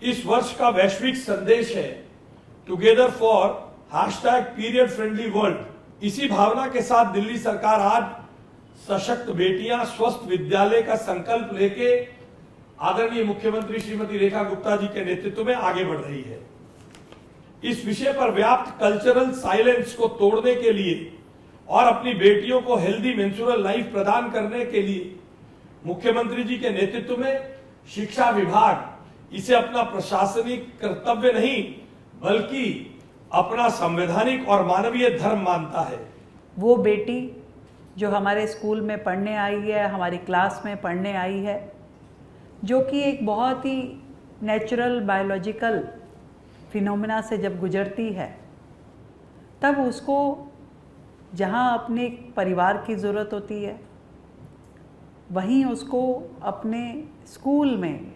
इस वर्ष का वैश्विक संदेश है together for #period friendly world. इसी भावना के साथ दिल्ली सरकार आज सशक्त बेटियां स्वस्थ विद्यालय का संकल्प लेके आदरणीय मुख्यमंत्री श्रीमती रेखा गुप्ता जी के नेतृत्व में आगे बढ़ रही है। इस विषय पर व्याप्त कल्चरल साइलेंस को तोड़ने के लिए और अपनी बेटियों को हेल्दी मेंस्ट्रुअल लाइफ प्रदान करने के लिए मुख्यमंत्री जी के नेतृत्व में शिक्षा विभाग इसे अपना प्रशासनिक कर्तव्य नहीं बल्कि अपना संवैधानिक और मानवीय धर्म मानता है। वो बेटी जो हमारे स्कूल में पढ़ने आई है, हमारी क्लास में पढ़ने आई है, जो कि एक बहुत ही नेचुरल बायोलॉजिकल फिनोमेना से जब गुजरती है, तब उसको जहाँ अपने परिवार की ज़रूरत होती है, वहीं उसको अपने स्कूल में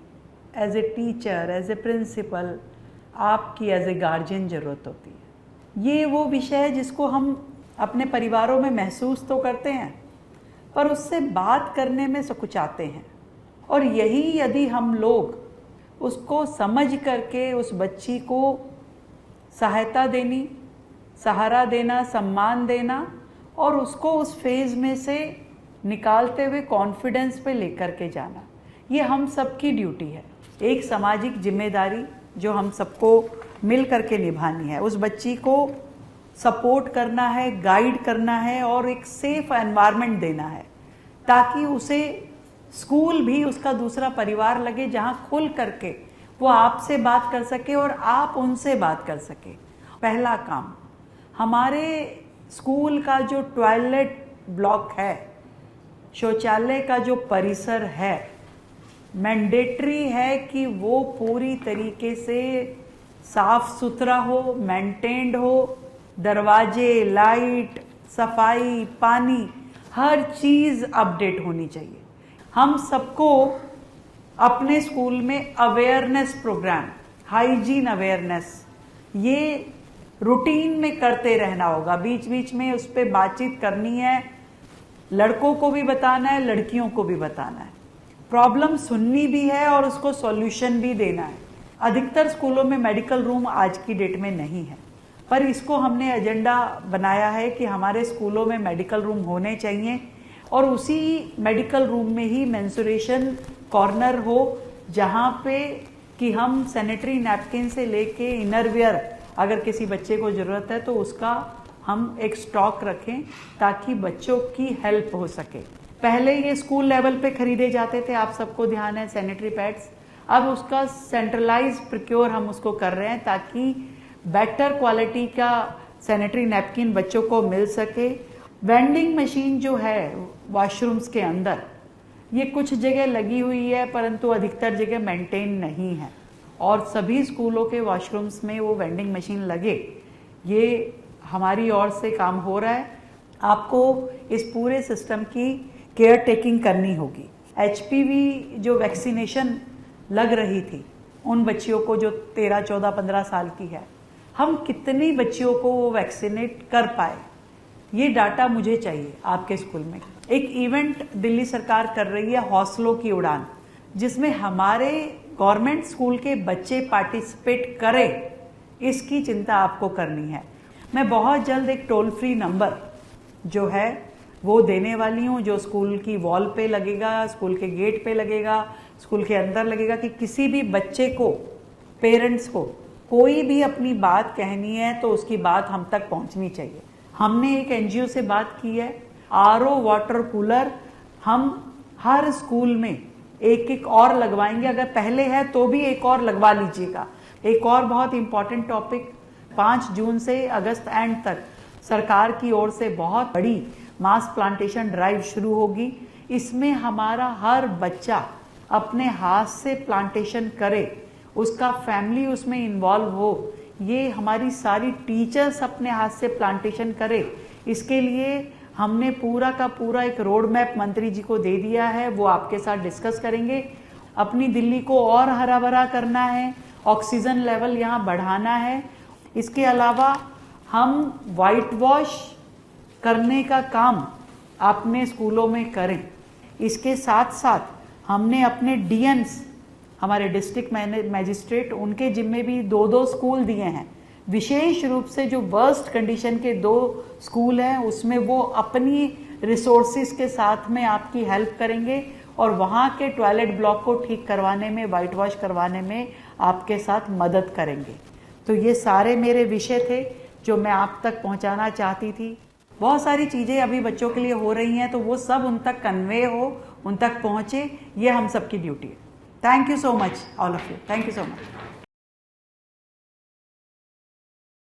as a teacher, as a principal, आपकी एज ए गार्जियन ज़रूरत होती है। ये वो विषय है जिसको हम अपने परिवारों में महसूस तो करते हैं, पर उससे बात करने में सकुचाते हैं। और यही यदि हम लोग उसको समझ करके उस बच्ची को सहायता देनी, सहारा देना, सम्मान देना और उसको उस फेज़ में से निकालते हुए कॉन्फिडेंस पे लेकर के जाना, ये हम सबकी ड्यूटी है। एक सामाजिक जिम्मेदारी जो हम सबको मिल करके निभानी है। उस बच्ची को सपोर्ट करना है, गाइड करना है और एक सेफ एनवायरनमेंट देना है, ताकि उसे स्कूल भी उसका दूसरा परिवार लगे, जहाँ खुल करके वो आपसे बात कर सके और आप उनसे बात कर सके। पहला काम, हमारे स्कूल का जो टॉयलेट ब्लॉक है, शौचालय का जो परिसर है, मैंडेटरी है कि वो पूरी तरीके से साफ सुथरा हो, मेंटेन्ड हो। दरवाजे, लाइट, सफाई, पानी, हर चीज़ अपडेट होनी चाहिए। हम सबको अपने स्कूल में अवेयरनेस प्रोग्राम, हाइजीन अवेयरनेस, ये रूटीन में करते रहना होगा। बीच बीच में उस पर बातचीत करनी है, लड़कों को भी बताना है, लड़कियों को भी बताना है, प्रॉब्लम सुननी भी है और उसको सॉल्यूशन भी देना है। अधिकतर स्कूलों में मेडिकल रूम आज की डेट में नहीं है, पर इसको हमने एजेंडा बनाया है कि हमारे स्कूलों में मेडिकल रूम होने चाहिए और उसी मेडिकल रूम में ही मेंस्ट्रुएशन कॉर्नर हो, जहाँ पे कि हम सैनिटरी नैपकिन से लेके इनरवियर अगर किसी बच्चे को ज़रूरत है तो उसका हम एक स्टॉक रखें, ताकि बच्चों की हेल्प हो सके। पहले ये स्कूल लेवल पे खरीदे जाते थे, आप सबको ध्यान है, सैनिटरी पैड्स। अब उसका सेंट्रलाइज प्रोक्योर हम उसको कर रहे हैं, ताकि बेटर क्वालिटी का सैनिटरी नैपकिन बच्चों को मिल सके। वेंडिंग मशीन जो है वॉशरूम्स के अंदर, ये कुछ जगह लगी हुई है, परंतु अधिकतर जगह मेंटेन नहीं है, और सभी स्कूलों के वॉशरूम्स में वो वेंडिंग मशीन लगे। ये हमारी ओर से काम हो रहा है। आपको इस पूरे सिस्टम की केयर टेकिंग करनी होगी। HPV जो वैक्सीनेशन लग रही थी उन बच्चियों को जो 13, 14, 15 साल की है, हम कितनी बच्चियों को वो वैक्सीनेट कर पाए, ये डाटा मुझे चाहिए आपके स्कूल में। एक इवेंट दिल्ली सरकार कर रही है, हौसलों की उड़ान, जिसमें हमारे गवर्नमेंट स्कूल के बच्चे पार्टिसिपेट करें, इसकी चिंता आपको करनी है। मैं बहुत जल्द एक टोल फ्री नंबर जो है वो देने वाली हूँ, जो स्कूल की वॉल पे लगेगा, स्कूल के गेट पे लगेगा, स्कूल के अंदर लगेगा, कि किसी भी बच्चे को, पेरेंट्स को कोई भी अपनी बात कहनी है तो उसकी बात हम तक पहुंचनी चाहिए। हमने एक NGO से बात की है, RO वाटर कूलर हम हर स्कूल में एक एक और लगवाएंगे। अगर पहले है तो भी एक और लगवा लीजिएगा। एक और बहुत इंपॉर्टेंट टॉपिक, 5 जून से अगस्त एंड तक सरकार की ओर से बहुत बड़ी मास प्लांटेशन ड्राइव शुरू होगी। इसमें हमारा हर बच्चा अपने हाथ से प्लांटेशन करे, उसका फैमिली उसमें इन्वॉल्व हो, ये हमारी सारी टीचर्स अपने हाथ से प्लांटेशन करे। इसके लिए हमने पूरा का पूरा एक रोड मैप मंत्री जी को दे दिया है, वो आपके साथ डिस्कस करेंगे। अपनी दिल्ली को और हरा भरा करना है, ऑक्सीजन लेवल यहाँ बढ़ाना है। इसके अलावा हम वाइट वॉश करने का काम अपने स्कूलों में करें। इसके साथ साथ हमने अपने डीएम्स, हमारे डिस्ट्रिक्ट मैजिस्ट्रेट, उनके जिम्मे भी 2-2 स्कूल दिए हैं। विशेष रूप से जो वर्स्ट कंडीशन के 2 स्कूल हैं उसमें वो अपनी रिसोर्सेज के साथ में आपकी हेल्प करेंगे और वहाँ के टॉयलेट ब्लॉक को ठीक करवाने में, वाइट वॉश करवाने में आपके साथ मदद करेंगे। तो ये सारे मेरे विषय थे जो मैं आप तक पहुँचाना चाहती थी। बहुत सारी चीज़ें अभी बच्चों के लिए हो रही हैं, तो वो सब उन तक कन्वे हो, उन तक पहुँचे, ये हम सबकी ड्यूटी है। Thank you so much all of you, thank you so much.